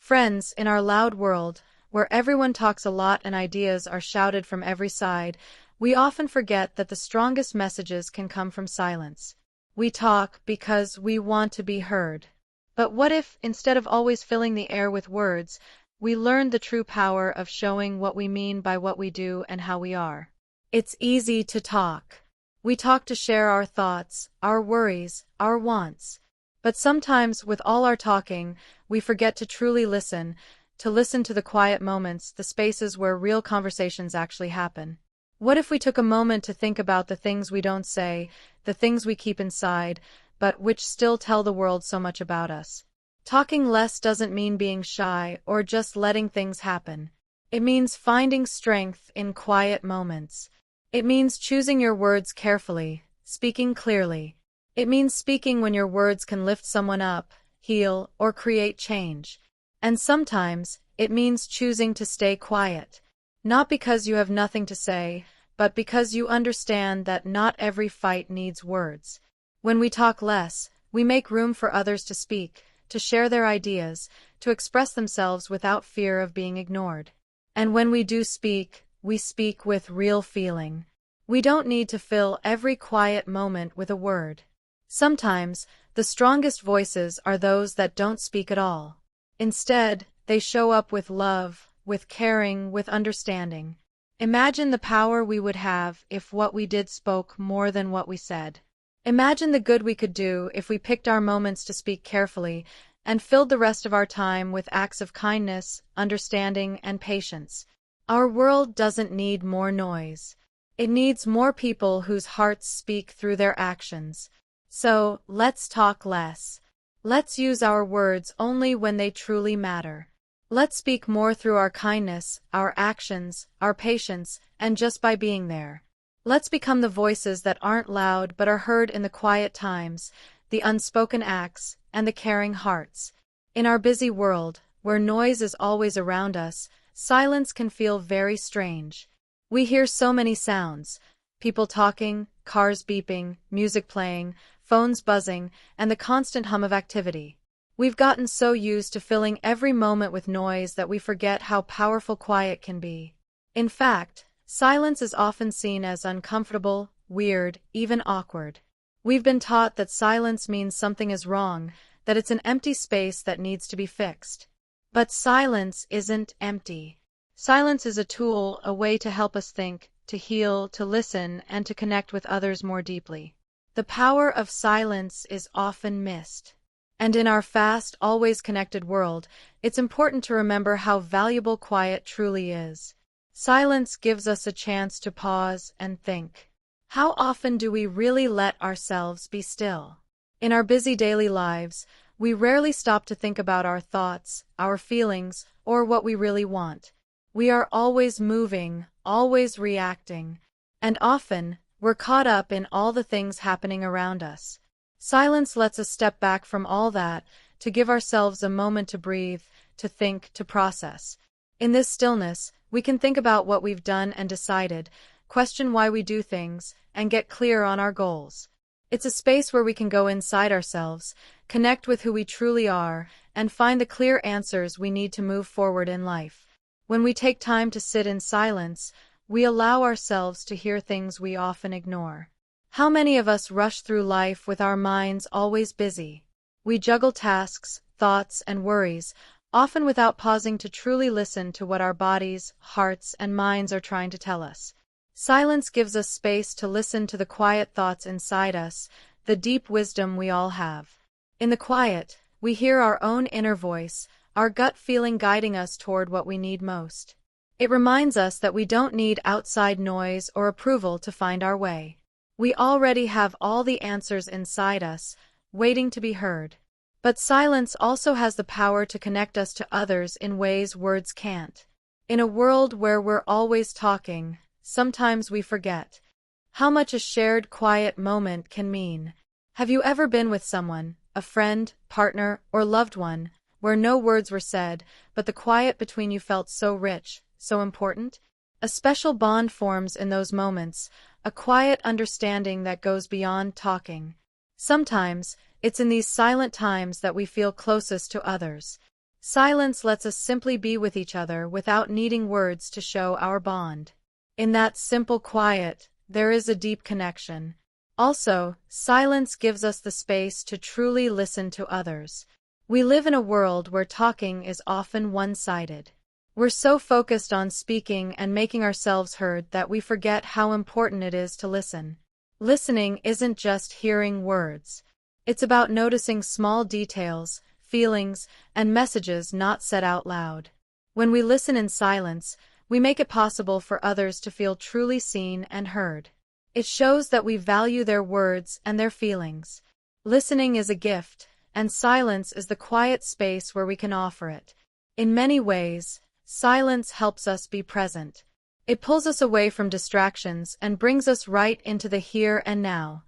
Friends, in our loud world, where everyone talks a lot and ideas are shouted from every side, we often forget that the strongest messages can come from silence. We talk because we want to be heard. But what if, instead of always filling the air with words, we learned the true power of showing what we mean by what we do and how we are? It's easy to talk. We talk to share our thoughts, our worries, our wants. But sometimes, with all our talking, we forget to truly listen, to listen to the quiet moments, the spaces where real conversations actually happen. What if we took a moment to think about the things we don't say, the things we keep inside, but which still tell the world so much about us? Talking less doesn't mean being shy or just letting things happen. It means finding strength in quiet moments. It means choosing your words carefully, speaking clearly. It means speaking when your words can lift someone up, heal, or create change. And sometimes, it means choosing to stay quiet. Not because you have nothing to say, but because you understand that not every fight needs words. When we talk less, we make room for others to speak, to share their ideas, to express themselves without fear of being ignored. And when we do speak, we speak with real feeling. We don't need to fill every quiet moment with a word. Sometimes, the strongest voices are those that don't speak at all. Instead, they show up with love, with caring, with understanding. Imagine the power we would have if what we did spoke more than what we said. Imagine the good we could do if we picked our moments to speak carefully and filled the rest of our time with acts of kindness, understanding, and patience. Our world doesn't need more noise. It needs more people whose hearts speak through their actions. So, let's talk less. Let's use our words only when they truly matter. Let's speak more through our kindness, our actions, our patience, and just by being there. Let's become the voices that aren't loud but are heard in the quiet times, the unspoken acts, and the caring hearts. In our busy world, where noise is always around us, silence can feel very strange. We hear so many sounds: people talking, cars beeping, music playing, phones buzzing, and the constant hum of activity. We've gotten so used to filling every moment with noise that we forget how powerful quiet can be. In fact, silence is often seen as uncomfortable, weird, even awkward. We've been taught that silence means something is wrong, that it's an empty space that needs to be fixed. But silence isn't empty. Silence is a tool, a way to help us think, to heal, to listen, and to connect with others more deeply. The power of silence is often missed. And in our fast, always connected world, it's important to remember how valuable quiet truly is. Silence gives us a chance to pause and think. How often do we really let ourselves be still? In our busy daily lives, we rarely stop to think about our thoughts, our feelings, or what we really want. We are always moving, always reacting, and often, we're caught up in all the things happening around us. Silence lets us step back from all that, to give ourselves a moment to breathe, to think, to process. In this stillness, we can think about what we've done and decided, question why we do things, and get clear on our goals. It's a space where we can go inside ourselves, connect with who we truly are, and find the clear answers we need to move forward in life. When we take time to sit in silence, we allow ourselves to hear things we often ignore. How many of us rush through life with our minds always busy? We juggle tasks, thoughts, and worries, often without pausing to truly listen to what our bodies, hearts, and minds are trying to tell us. Silence gives us space to listen to the quiet thoughts inside us, the deep wisdom we all have. In the quiet, we hear our own inner voice, our gut feeling guiding us toward what we need most. It reminds us that we don't need outside noise or approval to find our way. We already have all the answers inside us, waiting to be heard. But silence also has the power to connect us to others in ways words can't. In a world where we're always talking, sometimes we forget how much a shared quiet moment can mean. Have you ever been with someone, a friend, partner, or loved one, where no words were said, but the quiet between you felt so rich, so important? A special bond forms in those moments, a quiet understanding that goes beyond talking. Sometimes, it's in these silent times that we feel closest to others. Silence lets us simply be with each other without needing words to show our bond. In that simple quiet, there is a deep connection. Also, silence gives us the space to truly listen to others. We live in a world where talking is often one-sided. We're so focused on speaking and making ourselves heard that we forget how important it is to listen. Listening isn't just hearing words. It's about noticing small details, feelings, and messages not said out loud. When we listen in silence, we make it possible for others to feel truly seen and heard. It shows that we value their words and their feelings. Listening is a gift, and silence is the quiet space where we can offer it. In many ways, silence helps us be present. It pulls us away from distractions and brings us right into the here and now.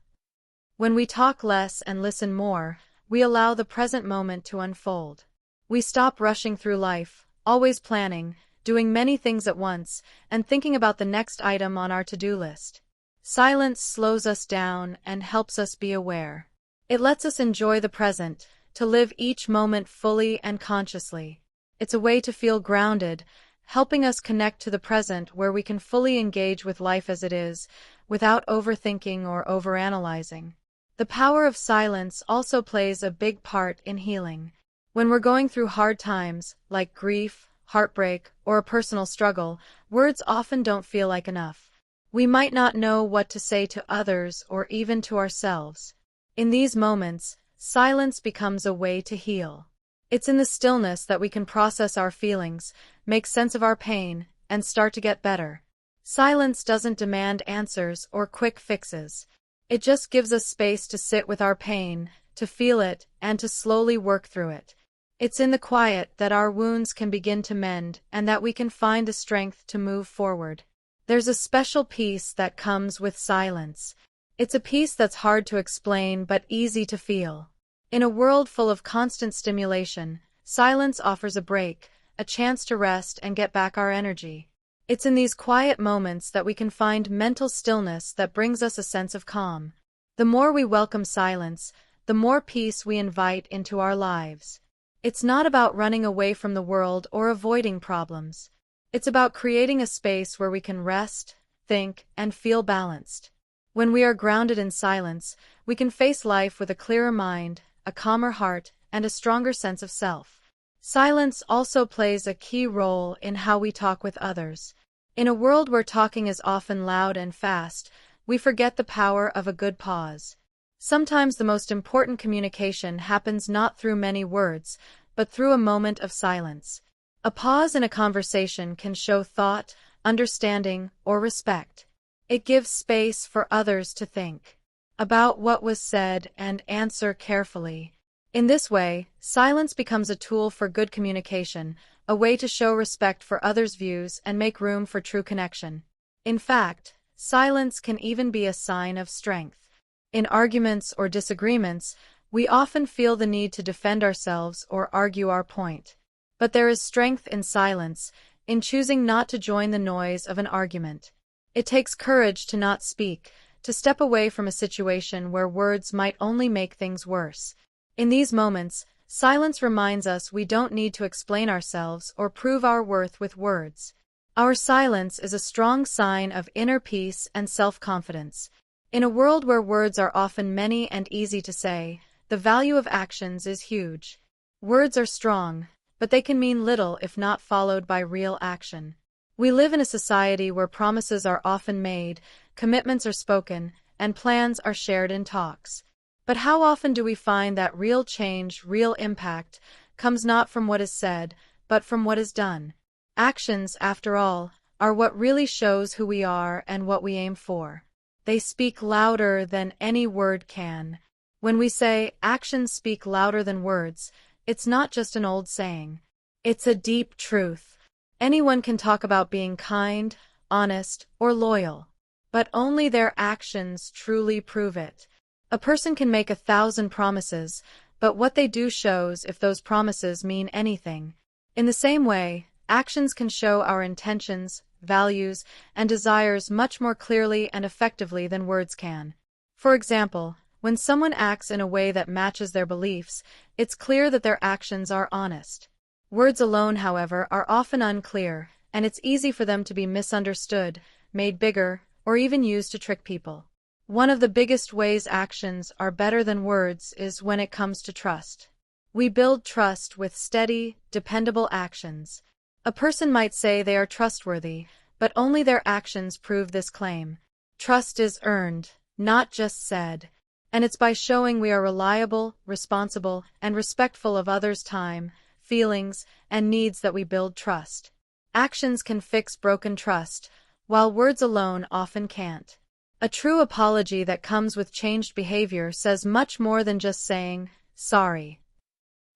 When we talk less and listen more, we allow the present moment to unfold. We stop rushing through life, always planning, doing many things at once, and thinking about the next item on our to-do list. Silence slows us down and helps us be aware. It lets us enjoy the present, to live each moment fully and consciously. It's a way to feel grounded, helping us connect to the present where we can fully engage with life as it is, without overthinking or overanalyzing. The power of silence also plays a big part in healing. When we're going through hard times, like grief, heartbreak, or a personal struggle, words often don't feel like enough. We might not know what to say to others or even to ourselves. In these moments, silence becomes a way to heal. It's in the stillness that we can process our feelings, make sense of our pain, and start to get better. Silence doesn't demand answers or quick fixes. It just gives us space to sit with our pain, to feel it, and to slowly work through it. It's in the quiet that our wounds can begin to mend and that we can find the strength to move forward. There's a special peace that comes with silence. It's a peace that's hard to explain but easy to feel. In a world full of constant stimulation, silence offers a break, a chance to rest and get back our energy. It's in these quiet moments that we can find mental stillness that brings us a sense of calm. The more we welcome silence, the more peace we invite into our lives. It's not about running away from the world or avoiding problems. It's about creating a space where we can rest, think, and feel balanced. When we are grounded in silence, we can face life with a clearer mind, a calmer heart, and a stronger sense of self. Silence also plays a key role in how we talk with others. In a world where talking is often loud and fast, we forget the power of a good pause. Sometimes the most important communication happens not through many words, but through a moment of silence. A pause in a conversation can show thought, understanding, or respect. It gives space for others to think about what was said and answer carefully. In this way, silence becomes a tool for good communication, a way to show respect for others' views and make room for true connection. In fact, silence can even be a sign of strength. In arguments or disagreements, we often feel the need to defend ourselves or argue our point. But there is strength in silence, in choosing not to join the noise of an argument. It takes courage to not speak, to step away from a situation where words might only make things worse. In these moments, silence reminds us we don't need to explain ourselves or prove our worth with words. Our silence is a strong sign of inner peace and self-confidence. In a world where words are often many and easy to say, the value of actions is huge. Words are strong, but they can mean little if not followed by real action. We live in a society where promises are often made, commitments are spoken, and plans are shared in talks. But how often do we find that real change, real impact, comes not from what is said, but from what is done? Actions, after all, are what really shows who we are and what we aim for. They speak louder than any word can. When we say, actions speak louder than words, it's not just an old saying. It's a deep truth. Anyone can talk about being kind, honest, or loyal, but only their actions truly prove it. A person can make 1,000 promises, but what they do shows if those promises mean anything. In the same way, actions can show our intentions, values, and desires much more clearly and effectively than words can. For example, when someone acts in a way that matches their beliefs, it's clear that their actions are honest. Words alone, however, are often unclear, and it's easy for them to be misunderstood, made bigger, or even used to trick people. One of the biggest ways actions are better than words is when it comes to trust. We build trust with steady, dependable actions. A person might say they are trustworthy, but only their actions prove this claim. Trust is earned, not just said. And it's by showing we are reliable, responsible, and respectful of others' time, feelings, and needs that we build trust. Actions can fix broken trust, while words alone often can't. A true apology that comes with changed behavior says much more than just saying, sorry.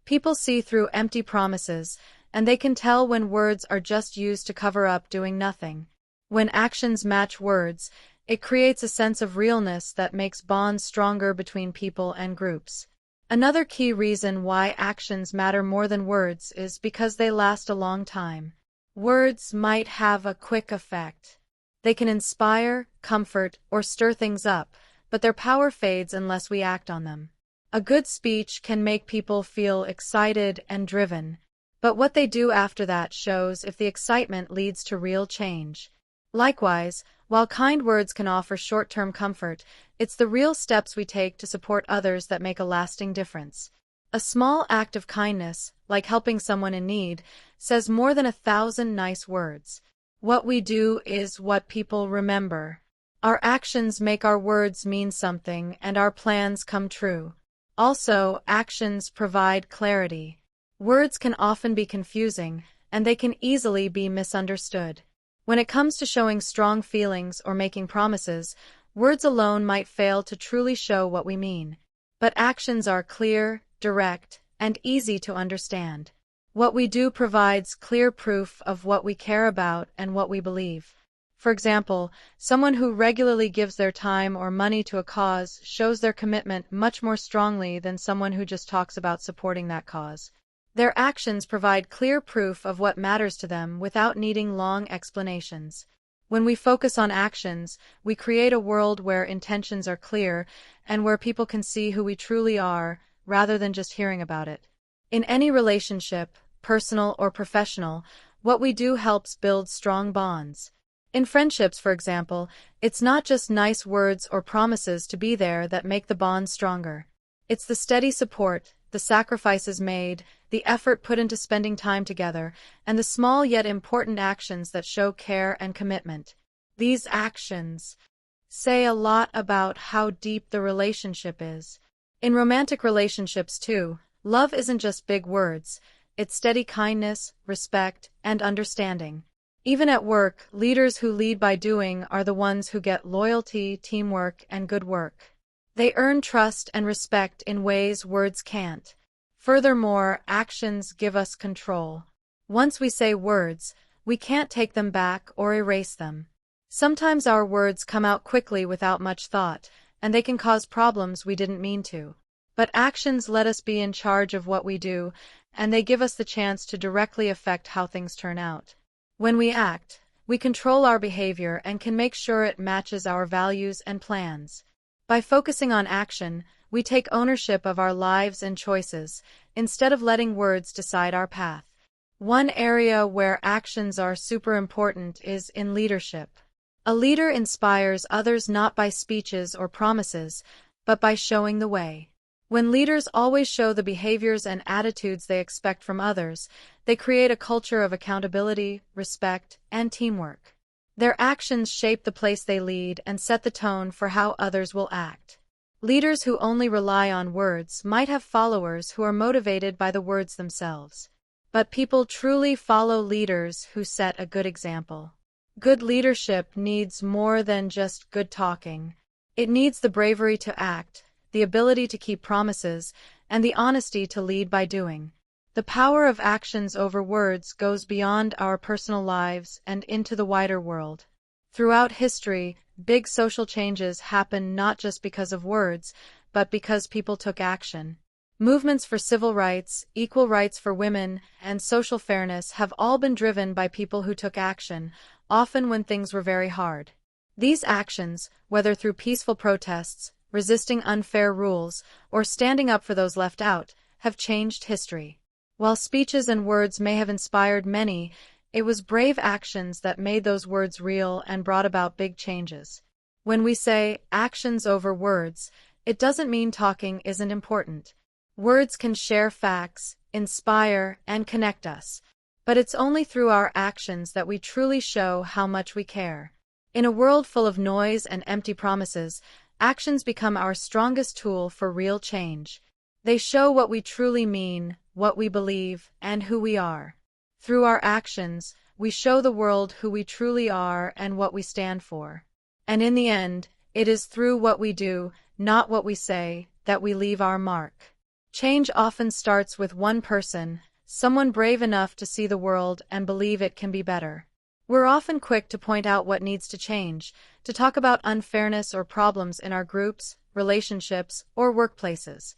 People see through empty promises, and they can tell when words are just used to cover up doing nothing. When actions match words, it creates a sense of realness that makes bonds stronger between people and groups. Another key reason why actions matter more than words is because they last a long time. Words might have a quick effect. They can inspire, comfort, or stir things up, but their power fades unless we act on them. A good speech can make people feel excited and driven, but what they do after that shows if the excitement leads to real change. Likewise, while kind words can offer short-term comfort, it's the real steps we take to support others that make a lasting difference. A small act of kindness, like helping someone in need, says more than 1,000 nice words. What we do is what people remember. Our actions make our words mean something, and our plans come true. Also, actions provide clarity. Words can often be confusing, and they can easily be misunderstood. When it comes to showing strong feelings or making promises, words alone might fail to truly show what we mean. But actions are clear, direct, and easy to understand. What we do provides clear proof of what we care about and what we believe. For example, someone who regularly gives their time or money to a cause shows their commitment much more strongly than someone who just talks about supporting that cause. Their actions provide clear proof of what matters to them without needing long explanations. When we focus on actions, we create a world where intentions are clear and where people can see who we truly are, rather than just hearing about it. In any relationship, personal or professional, what we do helps build strong bonds. In friendships, for example, it's not just nice words or promises to be there that make the bond stronger. It's the steady support, the sacrifices made, the effort put into spending time together, and the small yet important actions that show care and commitment. These actions say a lot about how deep the relationship is. In romantic relationships, too, love isn't just big words, it's steady kindness, respect, and understanding. Even at work, leaders who lead by doing are the ones who get loyalty, teamwork, and good work. They earn trust and respect in ways words can't. Furthermore, actions give us control. Once we say words, we can't take them back or erase them. Sometimes our words come out quickly without much thought, and they can cause problems we didn't mean to. But actions let us be in charge of what we do, and they give us the chance to directly affect how things turn out. When we act, we control our behavior and can make sure it matches our values and plans. By focusing on action, we take ownership of our lives and choices, instead of letting words decide our path. One area where actions are super important is in leadership. A leader inspires others not by speeches or promises, but by showing the way. When leaders always show the behaviors and attitudes they expect from others, they create a culture of accountability, respect, and teamwork. Their actions shape the place they lead and set the tone for how others will act. Leaders who only rely on words might have followers who are motivated by the words themselves. But people truly follow leaders who set a good example. Good leadership needs more than just good talking. It needs the bravery to act, the ability to keep promises, and the honesty to lead by doing. The power of actions over words goes beyond our personal lives and into the wider world. Throughout history, big social changes happen not just because of words, but because people took action. Movements for civil rights, equal rights for women, and social fairness have all been driven by people who took action, often when things were very hard. These actions, whether through peaceful protests, resisting unfair rules, or standing up for those left out, have changed history. While speeches and words may have inspired many, it was brave actions that made those words real and brought about big changes. When we say actions over words, it doesn't mean talking isn't important. Words can share facts, inspire, and connect us. But it's only through our actions that we truly show how much we care. In a world full of noise and empty promises, actions become our strongest tool for real change. They show what we truly mean, what we believe, and who we are. Through our actions, we show the world who we truly are and what we stand for. And in the end, it is through what we do, not what we say, that we leave our mark. Change often starts with one person, someone brave enough to see the world and believe it can be better. We're often quick to point out what needs to change, to talk about unfairness or problems in our groups, relationships, or workplaces.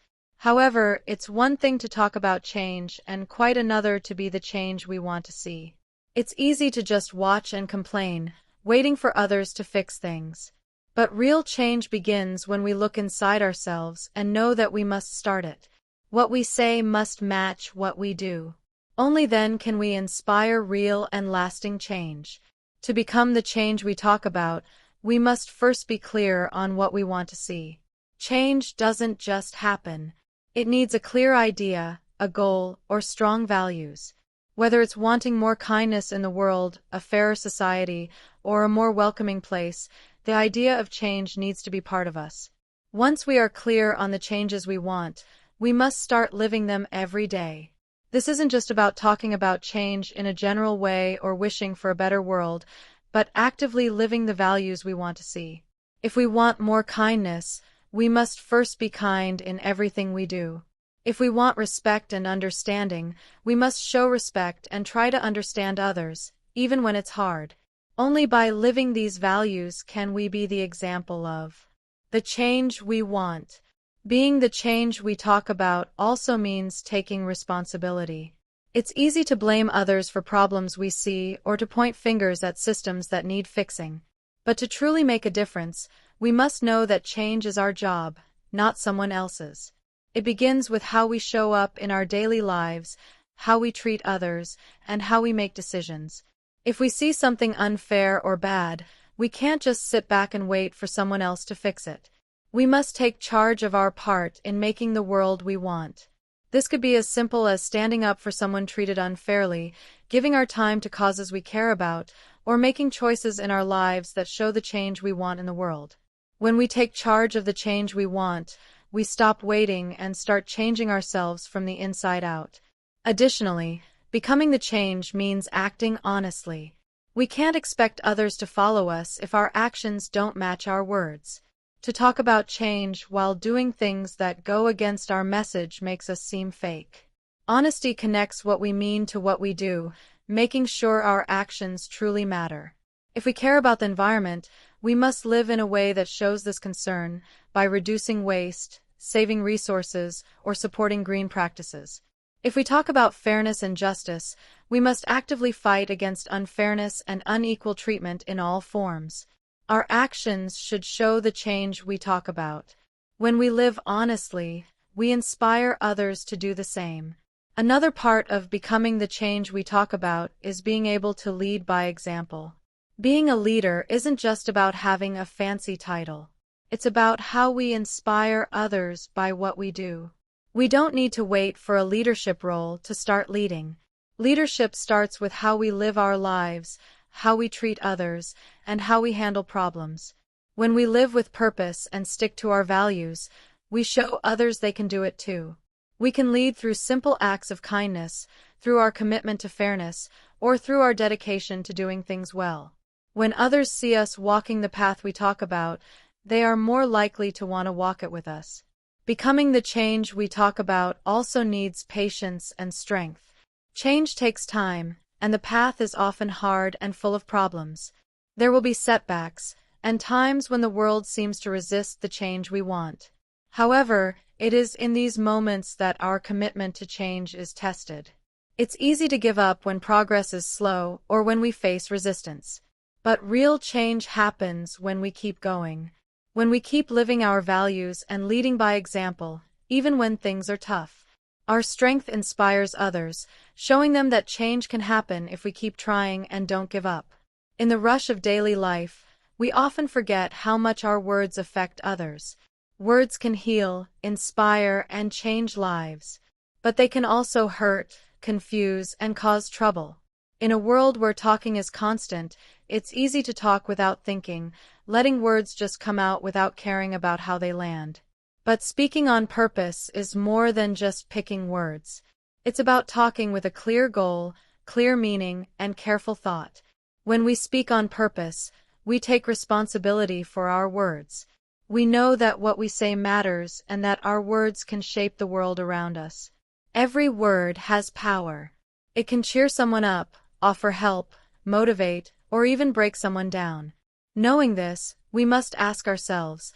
However, it's one thing to talk about change and quite another to be the change we want to see. It's easy to just watch and complain, waiting for others to fix things. But real change begins when we look inside ourselves and know that we must start it. What we say must match what we do. Only then can we inspire real and lasting change. To become the change we talk about, we must first be clear on what we want to see. Change doesn't just happen. It needs a clear idea, a goal, or strong values. Whether it's wanting more kindness in the world, a fairer society, or a more welcoming place, the idea of change needs to be part of us. Once we are clear on the changes we want, we must start living them every day. This isn't just about talking about change in a general way or wishing for a better world, but actively living the values we want to see. If we want more kindness, we must first be kind in everything we do. If we want respect and understanding, we must show respect and try to understand others, even when it's hard. Only by living these values can we be the example of the change we want. Being the change we talk about also means taking responsibility. It's easy to blame others for problems we see or to point fingers at systems that need fixing. But to truly make a difference, we must know that change is our job, not someone else's. It begins with how we show up in our daily lives, how we treat others, and how we make decisions. If we see something unfair or bad, we can't just sit back and wait for someone else to fix it. We must take charge of our part in making the world we want. This could be as simple as standing up for someone treated unfairly, giving our time to causes we care about, or making choices in our lives that show the change we want in the world. When we take charge of the change we want, we stop waiting and start changing ourselves from the inside out. Additionally, becoming the change means acting honestly. We can't expect others to follow us if our actions don't match our words. To talk about change while doing things that go against our message makes us seem fake. Honesty connects what we mean to what we do, making sure our actions truly matter. If we care about the environment, we must live in a way that shows this concern by reducing waste, saving resources, or supporting green practices. If we talk about fairness and justice, we must actively fight against unfairness and unequal treatment in all forms. Our actions should show the change we talk about. When we live honestly, we inspire others to do the same. Another part of becoming the change we talk about is being able to lead by example. Being a leader isn't just about having a fancy title. It's about how we inspire others by what we do. We don't need to wait for a leadership role to start leading. Leadership starts with how we live our lives, how we treat others, and how we handle problems. When we live with purpose and stick to our values, we show others they can do it too. We can lead through simple acts of kindness, through our commitment to fairness, or through our dedication to doing things well. When others see us walking the path we talk about, they are more likely to want to walk it with us. Becoming the change we talk about also needs patience and strength. Change takes time, and the path is often hard and full of problems. There will be setbacks, and times when the world seems to resist the change we want. However, it is in these moments that our commitment to change is tested. It's easy to give up when progress is slow or when we face resistance. But real change happens when we keep going. When we keep living our values and leading by example, even when things are tough. Our strength inspires others, showing them that change can happen if we keep trying and don't give up. In the rush of daily life, we often forget how much our words affect others. Words can heal, inspire, and change lives. But they can also hurt, confuse, and cause trouble. In a world where talking is constant, it's easy to talk without thinking, letting words just come out without caring about how they land. But speaking on purpose is more than just picking words. It's about talking with a clear goal, clear meaning, and careful thought. When we speak on purpose, we take responsibility for our words. We know that what we say matters and that our words can shape the world around us. Every word has power. It can cheer someone up, offer help, motivate, or even break someone down. Knowing this, we must ask ourselves,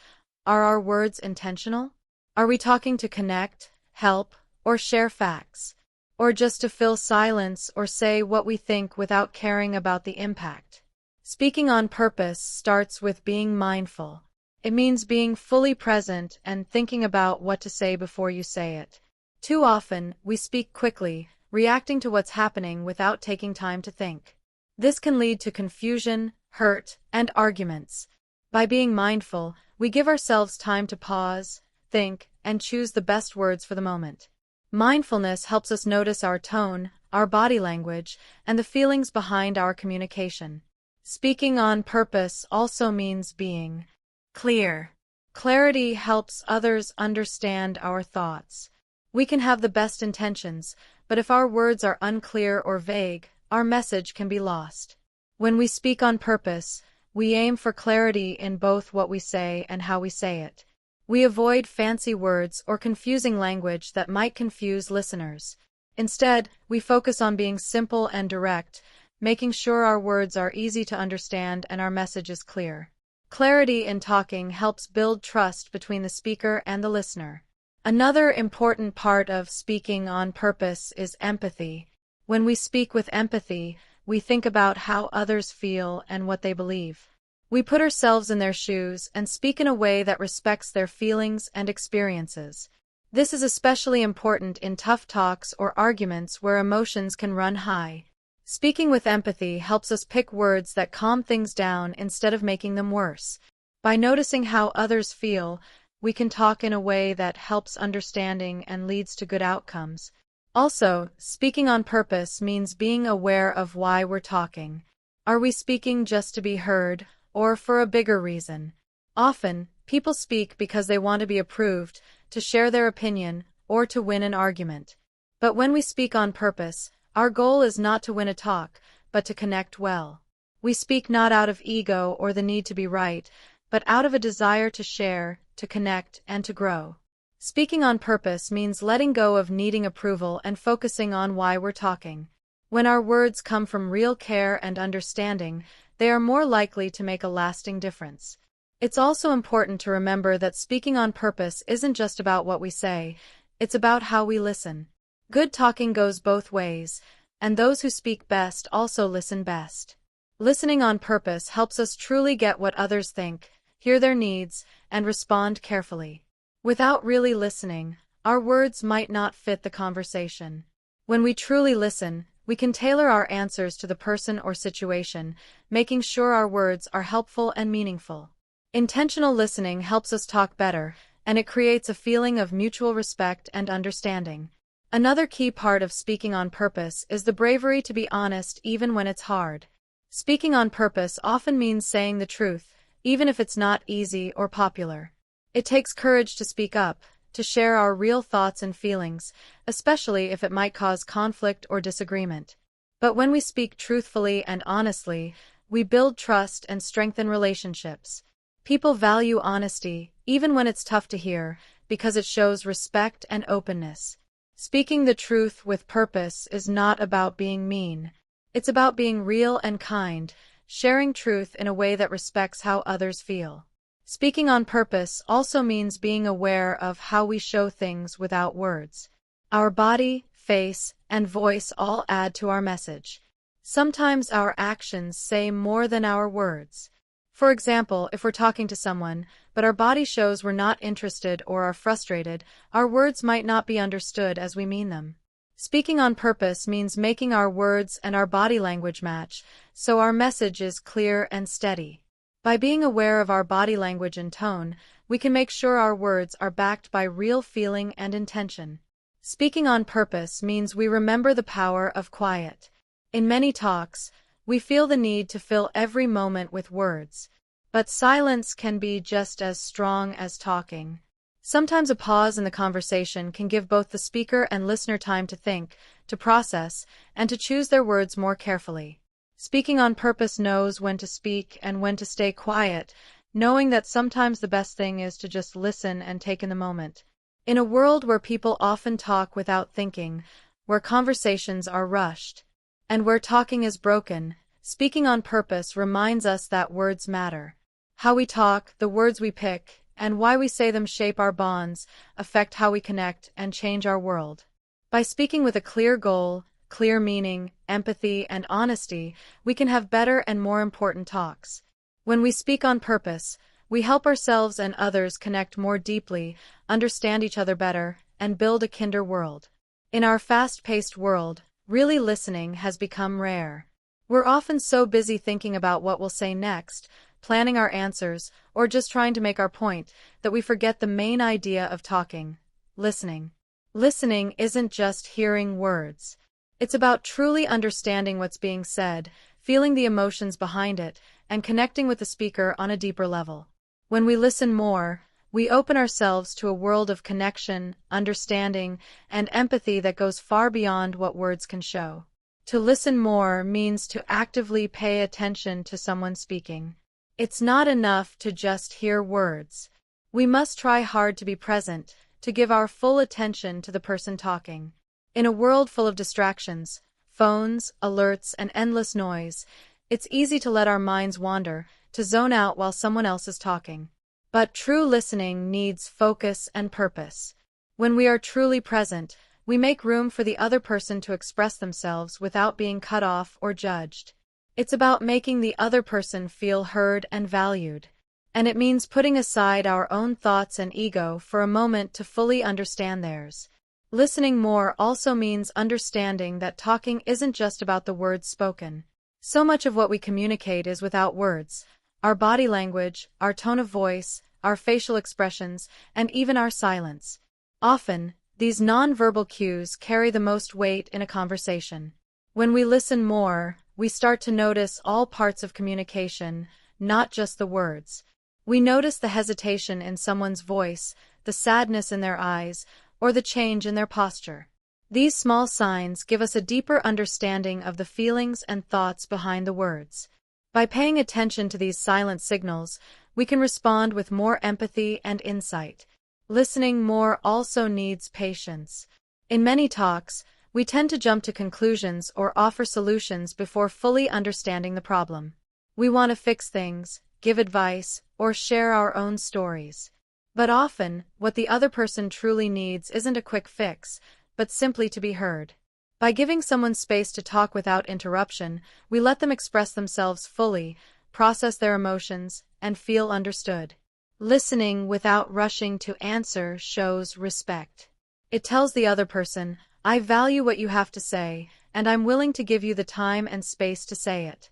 are our words intentional? Are we talking to connect, help, or share facts? Or just to fill silence or say what we think without caring about the impact? Speaking on purpose starts with being mindful. It means being fully present and thinking about what to say before you say it. Too often, we speak quickly, reacting to what's happening without taking time to think. This can lead to confusion, hurt, and arguments. By being mindful, we give ourselves time to pause, think, and choose the best words for the moment. Mindfulness helps us notice our tone, our body language, and the feelings behind our communication. Speaking on purpose also means being clear. Clarity helps others understand our thoughts. We can have the best intentions, but if our words are unclear or vague, our message can be lost. When we speak on purpose, we aim for clarity in both what we say and how we say it. We avoid fancy words or confusing language that might confuse listeners. Instead, we focus on being simple and direct, making sure our words are easy to understand and our message is clear. Clarity in talking helps build trust between the speaker and the listener. Another important part of speaking on purpose is empathy. When we speak with empathy, we think about how others feel and what they believe. We put ourselves in their shoes and speak in a way that respects their feelings and experiences. This is especially important in tough talks or arguments where emotions can run high. Speaking with empathy helps us pick words that calm things down instead of making them worse. By noticing how others feel, we can talk in a way that helps understanding and leads to good outcomes. Also, speaking on purpose means being aware of why we're talking. Are we speaking just to be heard, or for a bigger reason? Often, people speak because they want to be approved, to share their opinion, or to win an argument. But when we speak on purpose, our goal is not to win a talk, but to connect well. We speak not out of ego or the need to be right, but out of a desire to share, to connect, and to grow. Speaking on purpose means letting go of needing approval and focusing on why we're talking. When our words come from real care and understanding, they are more likely to make a lasting difference. It's also important to remember that speaking on purpose isn't just about what we say, it's about how we listen. Good talking goes both ways, and those who speak best also listen best. Listening on purpose helps us truly get what others think, hear their needs, and respond carefully. Without really listening, our words might not fit the conversation. When we truly listen, we can tailor our answers to the person or situation, making sure our words are helpful and meaningful. Intentional listening helps us talk better, and it creates a feeling of mutual respect and understanding. Another key part of speaking on purpose is the bravery to be honest even when it's hard. Speaking on purpose often means saying the truth, even if it's not easy or popular. It takes courage to speak up, to share our real thoughts and feelings, especially if it might cause conflict or disagreement. But when we speak truthfully and honestly, we build trust and strengthen relationships. People value honesty, even when it's tough to hear, because it shows respect and openness. Speaking the truth with purpose is not about being mean. It's about being real and kind, sharing truth in a way that respects how others feel. Speaking on purpose also means being aware of how we show things without words. Our body, face, and voice all add to our message. Sometimes our actions say more than our words. For example, if we're talking to someone, but our body shows we're not interested or are frustrated, our words might not be understood as we mean them. Speaking on purpose means making our words and our body language match, so our message is clear and steady. By being aware of our body language and tone, we can make sure our words are backed by real feeling and intention. Speaking on purpose means we remember the power of quiet. In many talks, we feel the need to fill every moment with words. But silence can be just as strong as talking. Sometimes a pause in the conversation can give both the speaker and listener time to think, to process, and to choose their words more carefully. Speaking on purpose knows when to speak and when to stay quiet, knowing that sometimes the best thing is to just listen and take in the moment. In a world where people often talk without thinking, where conversations are rushed, and where talking is broken, speaking on purpose reminds us that words matter. How we talk, the words we pick, and why we say them shape our bonds, affect how we connect, and change our world. By speaking with a clear goal, clear meaning, empathy, and honesty, we can have better and more important talks. When we speak on purpose, we help ourselves and others connect more deeply, understand each other better, and build a kinder world. In our fast-paced world, really listening has become rare. We're often so busy thinking about what we'll say next, planning our answers, or just trying to make our point, that we forget the main idea of talking: listening. Listening isn't just hearing words. It's about truly understanding what's being said, feeling the emotions behind it, and connecting with the speaker on a deeper level. When we listen more, we open ourselves to a world of connection, understanding, and empathy that goes far beyond what words can show. To listen more means to actively pay attention to someone speaking. It's not enough to just hear words. We must try hard to be present, to give our full attention to the person talking. In a world full of distractions, phones, alerts, and endless noise, it's easy to let our minds wander, to zone out while someone else is talking. But true listening needs focus and purpose. When we are truly present, we make room for the other person to express themselves without being cut off or judged. It's about making the other person feel heard and valued. And it means putting aside our own thoughts and ego for a moment to fully understand theirs. Listening more also means understanding that talking isn't just about the words spoken. So much of what we communicate is without words: our body language, our tone of voice, our facial expressions, and even our silence. Often, these non-verbal cues carry the most weight in a conversation. When we listen more, we start to notice all parts of communication, not just the words. We notice the hesitation in someone's voice, the sadness in their eyes, or the change in their posture. These small signs give us a deeper understanding of the feelings and thoughts behind the words. By paying attention to these silent signals, we can respond with more empathy and insight. Listening more also needs patience. In many talks, we tend to jump to conclusions or offer solutions before fully understanding the problem. We want to fix things, give advice, or share our own stories. But often, what the other person truly needs isn't a quick fix, but simply to be heard. By giving someone space to talk without interruption, we let them express themselves fully, process their emotions, and feel understood. Listening without rushing to answer shows respect. It tells the other person, "I value what you have to say, and I'm willing to give you the time and space to say it."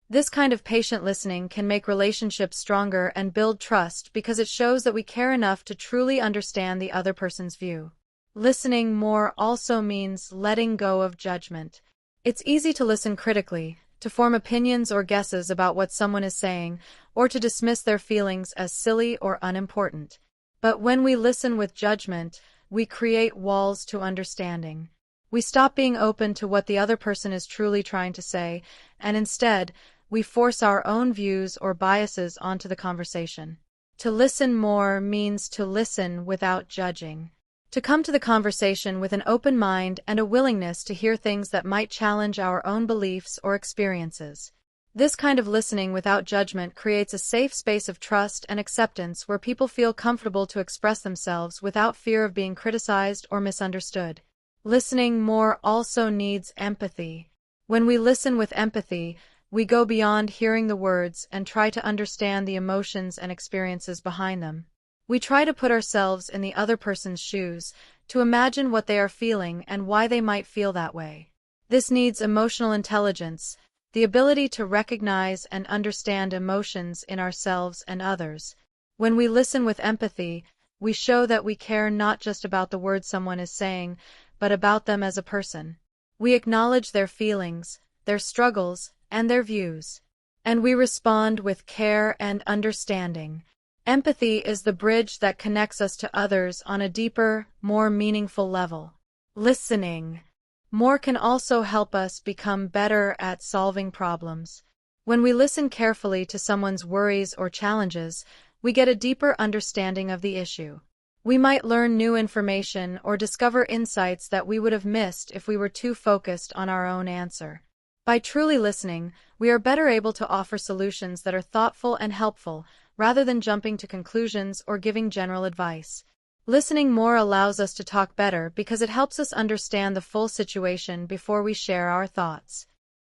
This kind of patient listening can make relationships stronger and build trust because it shows that we care enough to truly understand the other person's view. Listening more also means letting go of judgment. It's easy to listen critically, to form opinions or guesses about what someone is saying, or to dismiss their feelings as silly or unimportant. But when we listen with judgment, we create walls to understanding. We stop being open to what the other person is truly trying to say, and instead, we force our own views or biases onto the conversation. To listen more means to listen without judging. To come to the conversation with an open mind and a willingness to hear things that might challenge our own beliefs or experiences. This kind of listening without judgment creates a safe space of trust and acceptance where people feel comfortable to express themselves without fear of being criticized or misunderstood. Listening more also needs empathy. When we listen with empathy, We go beyond hearing the words and try to understand the emotions and experiences behind them. We try to put ourselves in the other person's shoes, to imagine what they are feeling and why they might feel that way. This needs emotional intelligence, the ability to recognize and understand emotions in ourselves and others. When we listen with empathy, we show that we care not just about the words someone is saying, but about them as a person. We acknowledge their feelings, their struggles, and their views. And we respond with care and understanding. Empathy is the bridge that connects us to others on a deeper, more meaningful level. Listening more can also help us become better at solving problems. When we listen carefully to someone's worries or challenges, we get a deeper understanding of the issue. We might learn new information or discover insights that we would have missed if we were too focused on our own answer. By truly listening, we are better able to offer solutions that are thoughtful and helpful, rather than jumping to conclusions or giving general advice. Listening more allows us to talk better because it helps us understand the full situation before we share our thoughts.